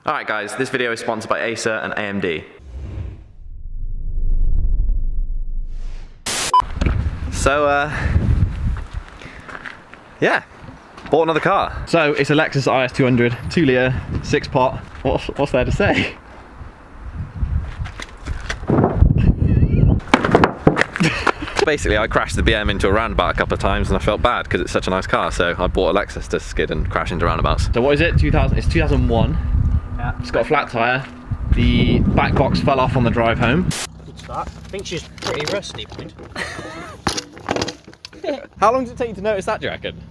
Alright guys, this video is sponsored by Acer and AMD. So, yeah, bought another car. So, it's a Lexus IS200, 2-litre, 6-pot. What's there to say? Basically, I crashed the BM into a roundabout a couple of times and I felt bad because it's such a nice car, so I bought a Lexus to skid and crash into roundabouts. So what is it? It's 2001. Yeah. It's got a flat tyre. The back box fell off on the drive home. Good start. I think she's pretty rusty, point. How long did it take you to notice that, do you reckon?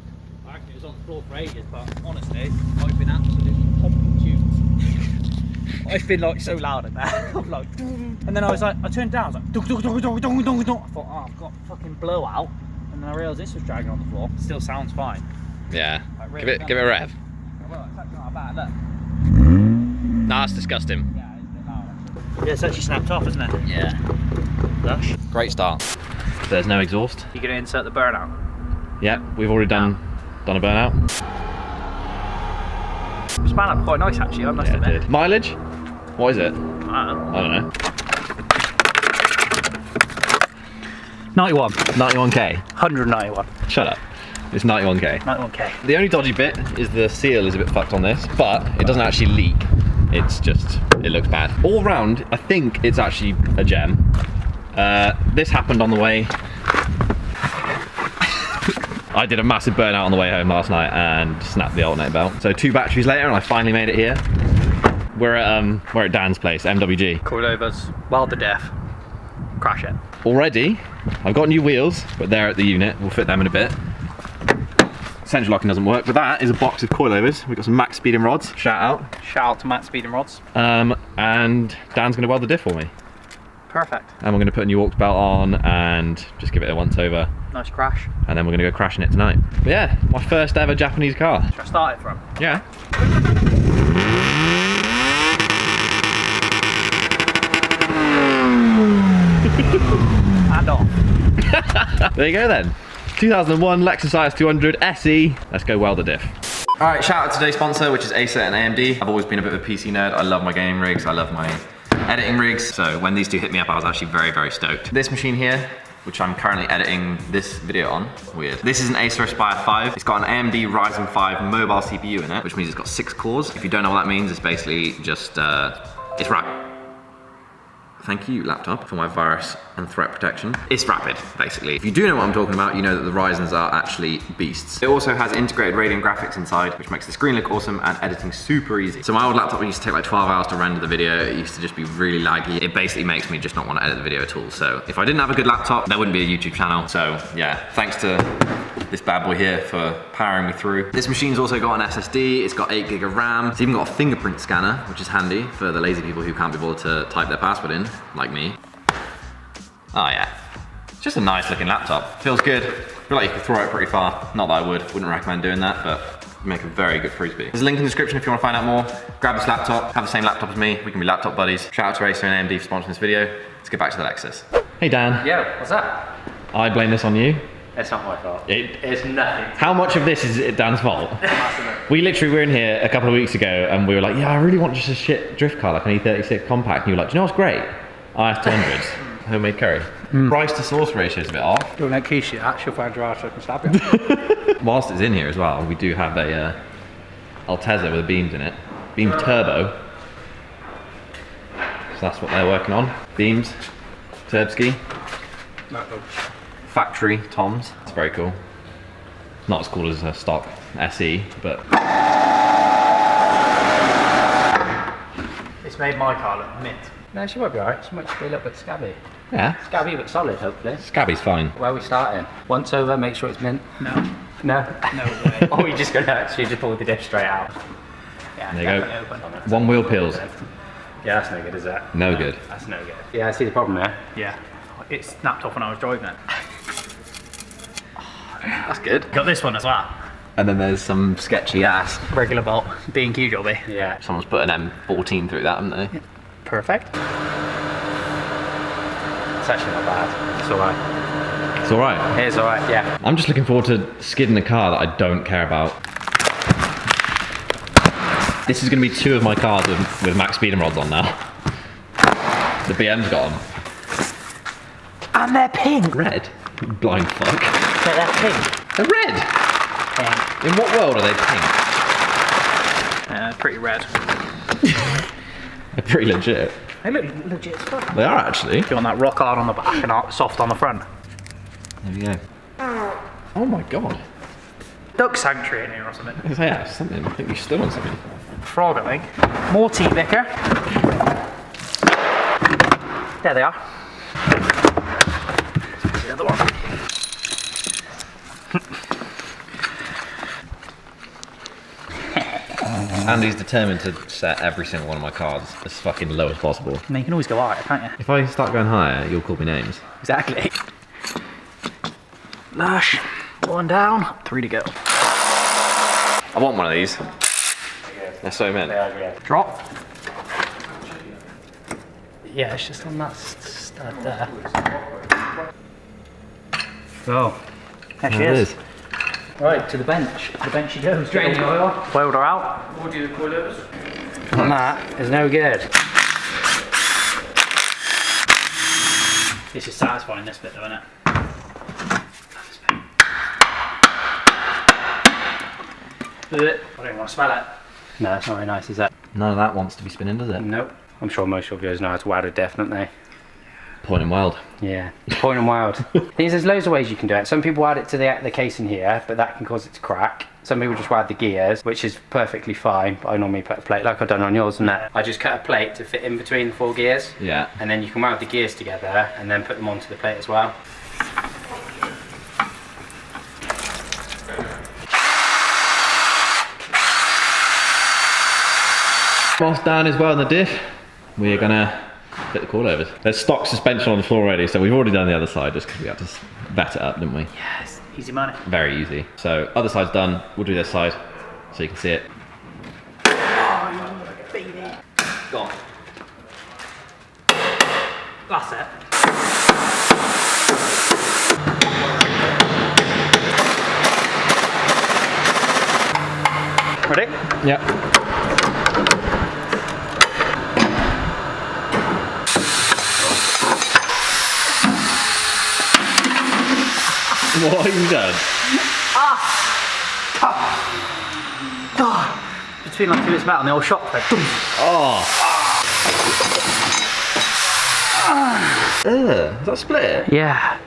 I reckon it was on the floor for ages, but honestly, I've been absolutely pumping tunes. I've been like so loud at that. I'm like, and then I was like, I turned down, I was like, dong, dong, dong, dong, dong, dong, dong. I thought, oh, I've got fucking blowout. And then I realised this was dragging on the floor. Still sounds fine. Yeah. Like, really give it a rev. Well, it's actually not bad, look. Nah, that's disgusting. Yeah, it's a bit loud actually. Yeah, it's actually snapped off, isn't it? Yeah. Lush. Great start. There's no exhaust. You're gonna insert the burnout? Yeah, we've already done a burnout. It span up quite nice actually, I must admit. Mileage? What is it? I don't know. 91. 91k. 191. Shut up. It's 91k. 91k. The only dodgy bit is the seal is a bit fucked on this, but it doesn't actually leak. It's just, it looks bad. All round, I think it's actually a gem. This happened on the way. I did a massive burnout on the way home last night and snapped the alternator belt. So 2 batteries later and I finally made it here. We're at Dan's place, MWG. Coilovers, welded diff, crash it. Already, I've got new wheels, but they're at the unit. We'll fit them in a bit. Central locking doesn't work, but that is a box of coilovers. We've got some MaXpeedingRods. Shout out. Shout out to MaXpeedingRods. And Dan's gonna weld the diff for me. Perfect. And we're gonna put a new aux belt on and just give it a once over. Nice crash. And then we're gonna go crashing it tonight. But yeah, my first ever Japanese car. Should I start it from? Yeah. And off. There you go then. 2001 Lexus IS200 SE. Let's go weld the diff. Alright, shout out to today's sponsor, which is Acer and AMD. I've always been a bit of a PC nerd. I love my gaming rigs. I love my editing rigs. So when these two hit me up, I was actually very, very stoked. This machine here, which I'm currently editing this video on, weird. This is an Acer Aspire 5. It's got an AMD Ryzen 5 mobile CPU in it, which means it's got 6 cores. If you don't know what that means, it's basically just, it's rapid. Thank you, laptop, for my virus and threat protection. It's rapid, basically. If you do know what I'm talking about, you know that the Ryzens are actually beasts. It also has integrated Radeon graphics inside, which makes the screen look awesome and editing super easy. So my old laptop used to take like 12 hours to render the video. It used to just be really laggy. It basically makes me just not want to edit the video at all. So if I didn't have a good laptop, there wouldn't be a YouTube channel. So yeah, thanks to this bad boy here for powering me through. This machine's also got an SSD, it's got 8 gig of RAM. It's even got a fingerprint scanner, which is handy for the lazy people who can't be bothered to type their password in, like me. Oh yeah, it's just a nice looking laptop. Feels good. I feel like you could throw it pretty far. Not that I wouldn't recommend doing that, but make a very good frisbee. There's a link in the description if you want to find out more. Grab this laptop, have the same laptop as me, we can be laptop buddies. Shout out to Acer and AMD for sponsoring this video. Let's get back to the Lexus. Hey Dan. Yeah, what's that? I blame this on you. It's not my fault. It's nothing. How much of this is Dan's fault? We literally were in here a couple of weeks ago and we were like, yeah, I really want just a shit drift car, like an E36 compact. And you were like, do you know what's great? IS200s, homemade curry. Price to source ratio is a bit off. Don't let Keisha actually find your ass so I can slap you. Whilst it's in here as well, we do have a Altezza with beams in it. Beam turbo. So that's what they're working on. Beams, Turbski. Factory Toms. It's very cool. Not as cool as a stock SE, but It's made my car look mint. No, she might be alright. She might just be a little bit scabby. yeah, Scabby but solid, hopefully. Scabby's fine. Where are we starting? Once over, make sure it's mint. No. No? No way. Or we just gonna actually just pull the diff straight out. Yeah, there you go. One wheel peels. Yeah, that's no good, is that? No good. That's no good. Yeah, I see the problem there. Yeah. It snapped off when I was driving it. That's good. Got this one as well. And then there's some sketchy ass. Regular bolt. B&Q jobby. Yeah. Someone's put an M14 through that, haven't they? Yeah. Perfect. It's actually not bad. It's alright. It's alright? It is alright, yeah. I'm just looking forward to skidding a car that I don't care about. This is going to be 2 of my cars with MaXpeedingRods on now. The BM's got them. And they're pink. Red? You blind fuck. But they're pink. They're red? Pink. In what world are they pink? Pretty red. They're pretty legit. They look legit as fuck. They are actually. Do you want that rock hard on the back and soft on the front? There we go. Oh my god. Duck sanctuary in here or something. Yeah, something. I think we stood on something. Frog, I think. More tea vicar. There they are. The other one. Andy's determined to set every single one of my cars as fucking low as possible. I mean, you can always go higher, can't you? If I start going higher, you'll call me names. Exactly. Lash. 1 down, 3 to go. I want one of these. They're so mint. Drop. Yeah, it's just on that stud there. Oh, there she is. Right, to the bench. To the bench she goes. Drain the oil. Weld her out. We'll do the coilovers. And that is no good. This is satisfying, this bit though, isn't it? I don't want to smell it. No, it's not very nice, is it? None of that wants to be spinning, does it? Nope. I'm sure most of your viewers know how to weld a diff, don't they? Point and weld. Yeah, point and weld. There's loads of ways you can do it. Some people weld it to the casing here, but that can cause it to crack. Some people just weld the gears, which is perfectly fine, but I normally put a plate, like I've done on yours, and that. I just cut a plate to fit in between the 4 gears. Yeah. And then you can weld the gears together, and then put them onto the plate as well. Whilst Dan is welding the diff, we're gonna fit the coilovers. There's stock suspension on the floor already, so we've already done the other side just because we had to vet it up, didn't we? Yes, easy money. Very easy. So other side's done. We'll do this side so you can see it. Oh, baby. Go on. That's it. Ready? Yep. What have you done? Between like 2 bits of metal and the old shock thread. Oh. Is that split? Yeah.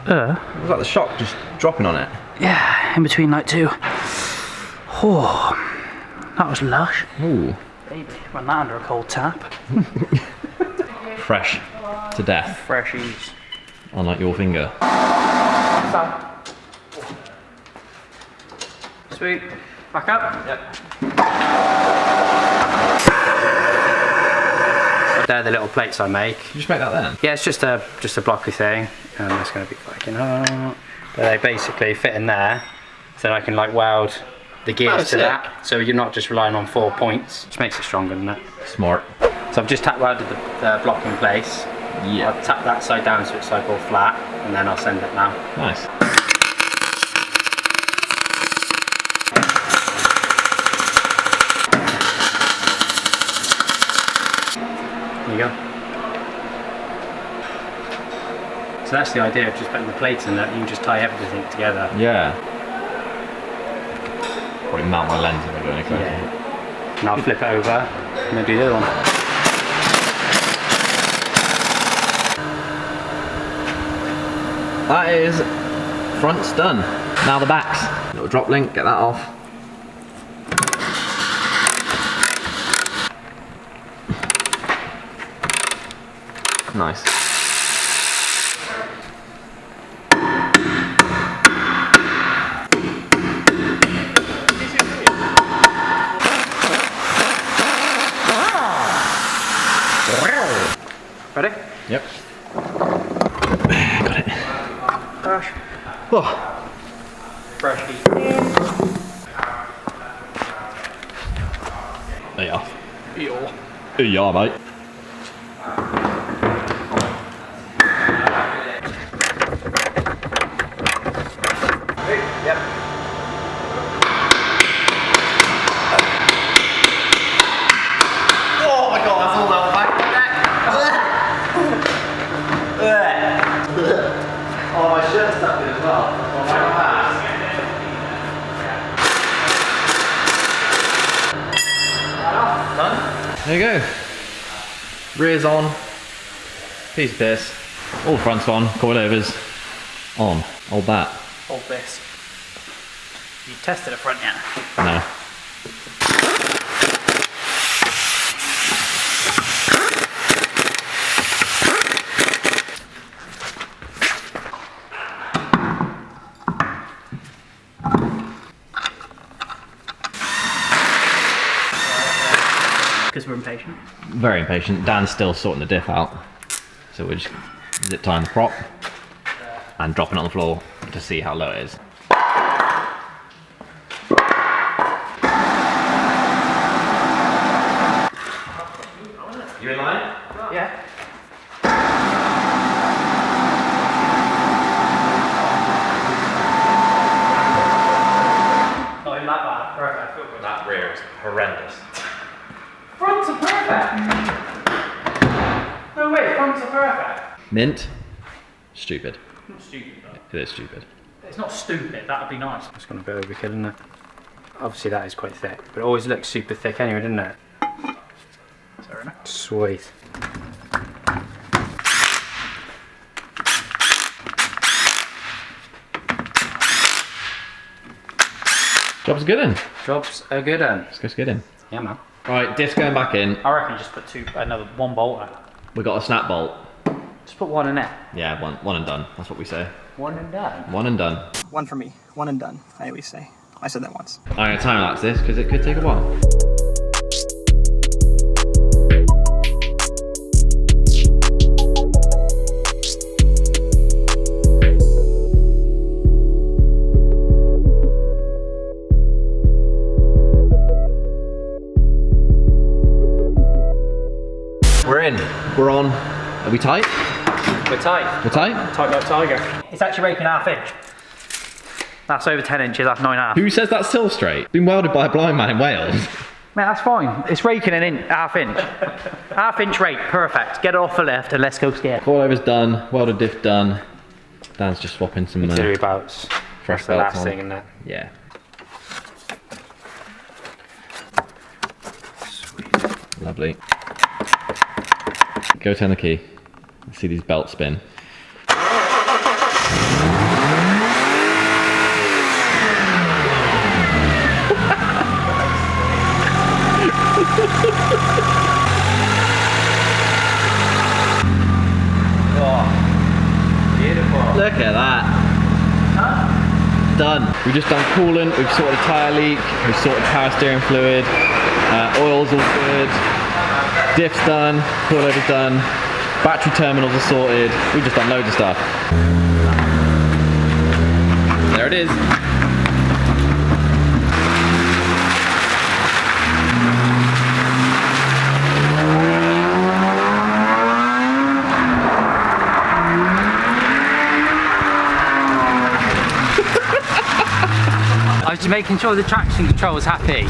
It was like the shock just dropping on it. Yeah, in between like 2. Oh, that was lush. Ooh. Baby, run that under a cold tap. Fresh to death. Freshies. Unlike your finger. Sweet. Back up. Yep. They're the little plates I make. Did you just make that then? Yeah, it's just a blocky thing, and it's going to be fucking hot. But they basically fit in there, so I can like weld the gears to that. So you're not just relying on 4 points, which makes it stronger than that. Smart. So I've just tack welded the block in place. Yeah. I'll tap that side down so it's like all flat, and then I'll send it now. Nice. There you go. So that's the idea of just putting the plates in there. You can just tie everything together. Yeah. Probably mount my lens if I do anything. Yeah. And I'll flip it over and then do the other one. That is front's done. Now the backs. Little drop link, get that off. Nice. Ready? Yep. Got it. Gosh. Oh. Freshie. There you are. There you are, mate. Yep. There you go. Rear's on. Piece of piss. All fronts on. Coilovers on. Hold that. Hold this. You tested the front yet? No. Because we're impatient. Very impatient. Dan's still sorting the diff out. So we're just zip tying the prop and dropping it on the floor to see how low it is. You in line? Yeah. Not in that bad. Perfect. That rear is horrendous. Fronts are perfect. No way, fronts are perfect. Mint? Stupid. Not stupid though. It is stupid. It's not stupid, that'd be nice. It's gonna be overkill, isn't it? Obviously that is quite thick, but it always looks super thick anyway, doesn't it? Fair enough. Sweet. Job's good in. Jobs are good, then. Let's go skidding. Yeah, man. Right, diff's going back in. I reckon just put one bolt out. We got a snap bolt. Just put one in there. Yeah, one and done. That's what we say. One and done. One and done. One for me, one and done, I always say. I said that once. I'm going to time lapse this because it could take a while. We're in. We're on. Are we tight? We're tight. We're tight? Tight like tiger. It's actually raking ½ inch. That's over 10 inches, that's 9.5. Who says that's still straight? Been welded by a blind man in Wales. Mate, that's fine. It's raking an inch, ½ inch. ½ inch rake, perfect. Get it off the lift and let's go skid. Coilovers done. Welded diff done. Dan's just swapping some Auxiliary belts. fresh That's the belts last on. thing, isn't it? Yeah. Sweet. Lovely. Go turn the key. Let's see these belts spin. Oh, beautiful. Look at that. Huh? Done. We've just done coolant, we've sorted a tyre leak, we've sorted power steering fluid, oil's all good, diff's done, coilover's done, battery terminals are sorted, we've just done loads of stuff. There it is. I was just making sure the traction control was happy.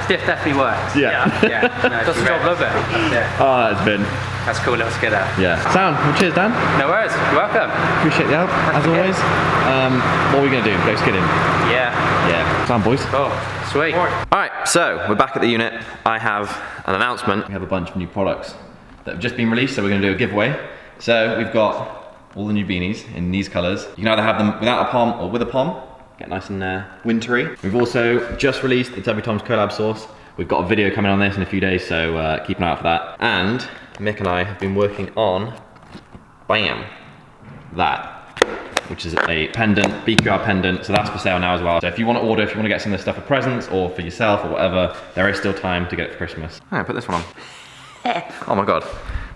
Diff definitely works. Yeah. Yeah, no, Does the job, love it. Yeah, Oh, that's been. that's cool, little skidder. Yeah. Sound. Well, cheers, Dan. No worries, you're welcome. Appreciate the help, as always. What are we going to do? Go skidding? Yeah. Yeah. Sound, boys. Oh, sweet. Alright, so we're back at the unit. I have an announcement. We have a bunch of new products that have just been released, so we're going to do a giveaway. So we've got all the new beanies in these colours. You can either have them without a pom or with a pom. Get nice and wintry. We've also just released the Every Tom's collab sauce. We've got a video coming on this in a few days, so keep an eye out for that. And Mick and I have been working on, bam, that, which is a pendant, BQR pendant, so that's for sale now as well. So if you want to order, if you want to get some of this stuff for presents or for yourself or whatever, there is still time to get it for Christmas. I'm gonna put this one on. Oh my God,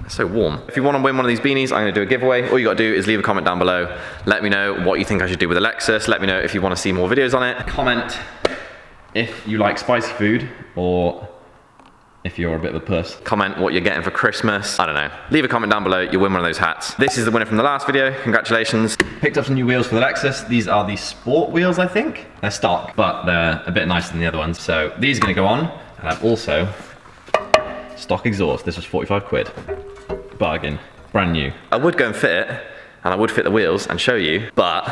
it's so warm. If you want to win one of these beanies, I'm gonna do a giveaway. All you gotta do is leave a comment down below. Let me know what you think I should do with the Lexus. Let me know if you want to see more videos on it. Comment if you like spicy food or if you're a bit of a puss. Comment what you're getting for Christmas. I don't know. Leave a comment down below, you'll win one of those hats. This is the winner from the last video, congratulations. Picked up some new wheels for the Lexus. These are the sport wheels, I think. They're stock, but they're a bit nicer than the other ones. So these are gonna go on, and I've also Stock exhaust. This was 45 quid. Bargain. Brand new. I would go and fit it, and I would fit the wheels and show you, but...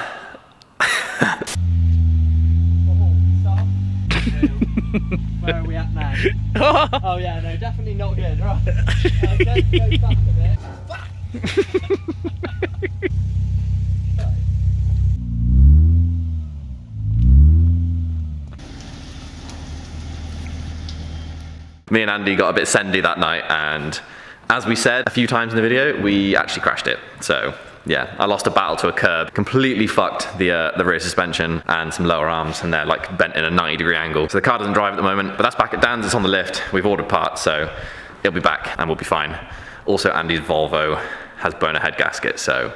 Where are we at now? Oh yeah, no, definitely not good, right. Go back a bit. Me and Andy got a bit sendy that night, and as we said a few times in the video, we actually crashed it. So yeah, I lost a battle to a curb, completely fucked the rear suspension and some lower arms, and they're like bent in a 90-degree angle. So the car doesn't drive at the moment, but that's back at Dan's, it's on the lift. We've ordered parts, so it'll be back and we'll be fine. Also, Andy's Volvo has blown a head gasket, so.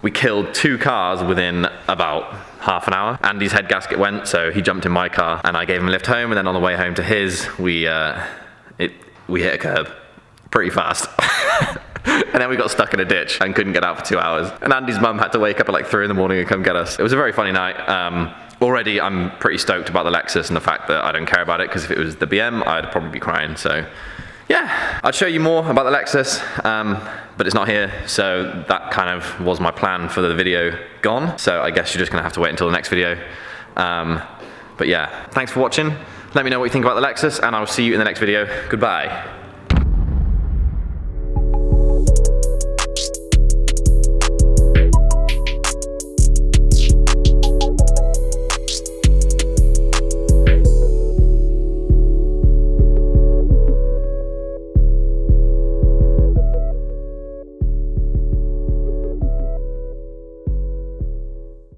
We killed 2 cars within about half an hour. Andy's head gasket went, so he jumped in my car and I gave him a lift home, and then on the way home to his, we hit a curb pretty fast. And then we got stuck in a ditch and couldn't get out for 2 hours. And Andy's mum had to wake up at like 3 in the morning and come get us. It was a very funny night. Already I'm pretty stoked about the Lexus and the fact that I don't care about it, because if it was the BM, I'd probably be crying, so. Yeah, I'd show you more about the Lexus, but it's not here, so that kind of was my plan for the video gone. So I guess you're just gonna have to wait until the next video. But yeah, thanks for watching. Let me know what you think about the Lexus, and I'll see you in the next video. Goodbye.